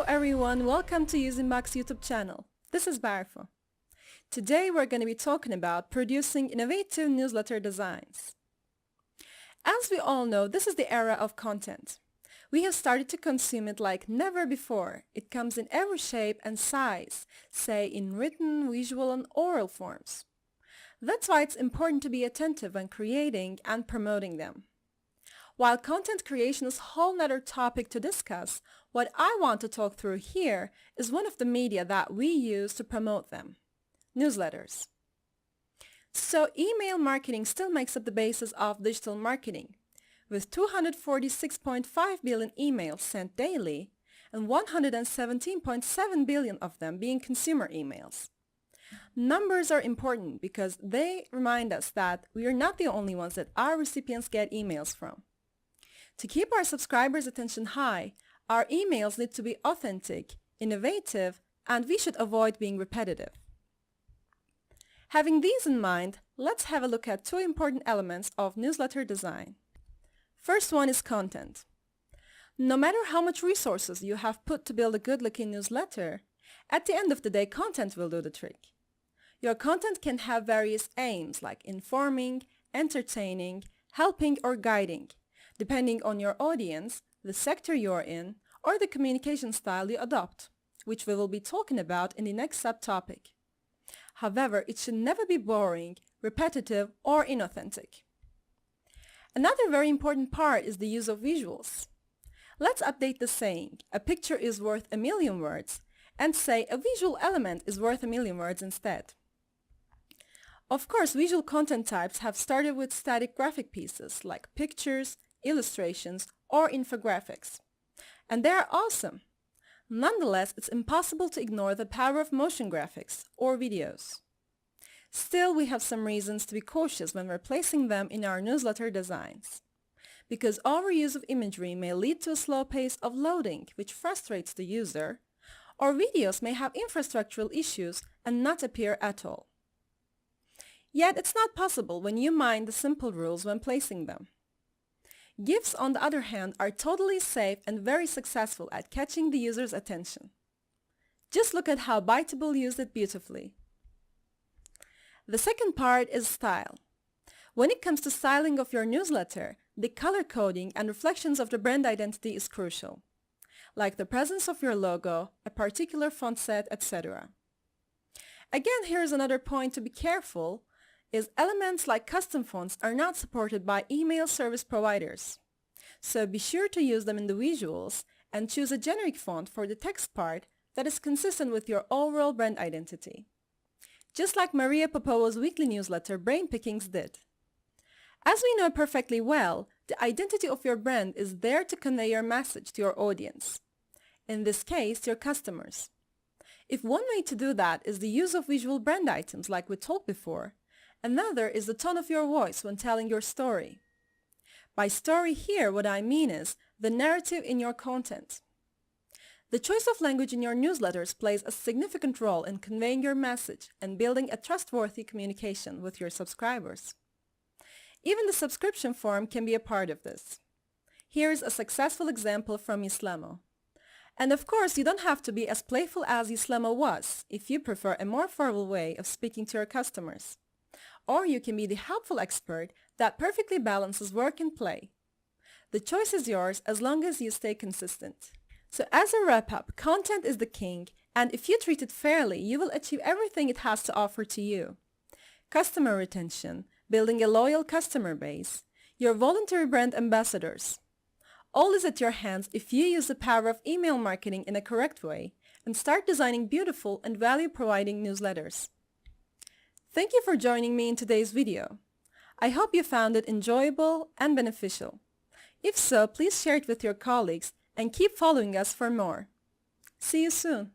Hello everyone, welcome to UseINBOX YouTube channel. This is Barfo. Today we're going to be talking about producing innovative newsletter designs. As we all know, this is the era of content. We have started to consume it like never before. It comes in every shape and size, say in written, visual and oral forms. That's why it's important to be attentive when creating and promoting them. While content creation is a whole nother topic to discuss, what I want to talk through here is one of the media that we use to promote them, newsletters. So email marketing still makes up the basis of digital marketing, with 246.5 billion emails sent daily and 117.7 billion of them being consumer emails. Numbers are important because they remind us that we are not the only ones that our recipients get emails from. To keep our subscribers' attention high, our emails need to be authentic, innovative, and we should avoid being repetitive. Having these in mind, let's have a look at two important elements of newsletter design. First one is content. No matter how much resources you have put to build a good-looking newsletter, at the end of the day, content will do the trick. Your content can have various aims like informing, entertaining, helping, or guiding, depending on your audience, the sector you're in, or the communication style you adopt, which we will be talking about in the next subtopic. However, it should never be boring, repetitive, or inauthentic. Another very important part is the use of visuals. Let's update the saying, a picture is worth a million words, and say a visual element is worth a million words instead. Of course, visual content types have started with static graphic pieces like pictures, illustrations, or infographics. And they are awesome. Nonetheless, it's impossible to ignore the power of motion graphics or videos. Still, we have some reasons to be cautious when we're placing them in our newsletter designs. Because overuse of imagery may lead to a slow pace of loading, which frustrates the user, or videos may have infrastructural issues and not appear at all. Yet, it's not possible when you mind the simple rules when placing them. GIFs, on the other hand, are totally safe and very successful at catching the user's attention. Just look at how Biteable used it beautifully. The second part is style. When it comes to styling of your newsletter, the color coding and reflections of the brand identity is crucial, like the presence of your logo, a particular font set, etc. Again, here's another point to be careful, is elements like custom fonts are not supported by email service providers. So be sure to use them in the visuals and choose a generic font for the text part that is consistent with your overall brand identity. Just like Maria Popova's weekly newsletter Brain Pickings did. As we know perfectly well, the identity of your brand is there to convey your message to your audience. In this case, your customers. If one way to do that is the use of visual brand items like we talked before, another is the tone of your voice when telling your story. By story here, what I mean is the narrative in your content. The choice of language in your newsletters plays a significant role in conveying your message and building a trustworthy communication with your subscribers. Even the subscription form can be a part of this. Here's a successful example from Islamo. And of course, you don't have to be as playful as Islamo was if you prefer a more formal way of speaking to your customers. Or you can be the helpful expert that perfectly balances work and play. The choice is yours as long as you stay consistent. So as a wrap-up, content is the king, and if you treat it fairly, you will achieve everything it has to offer to you. Customer retention, building a loyal customer base, your voluntary brand ambassadors. All is at your hands if you use the power of email marketing in a correct way and start designing beautiful and value-providing newsletters. Thank you for joining me in today's video. I hope you found it enjoyable and beneficial. If so, please share it with your colleagues and keep following us for more. See you soon.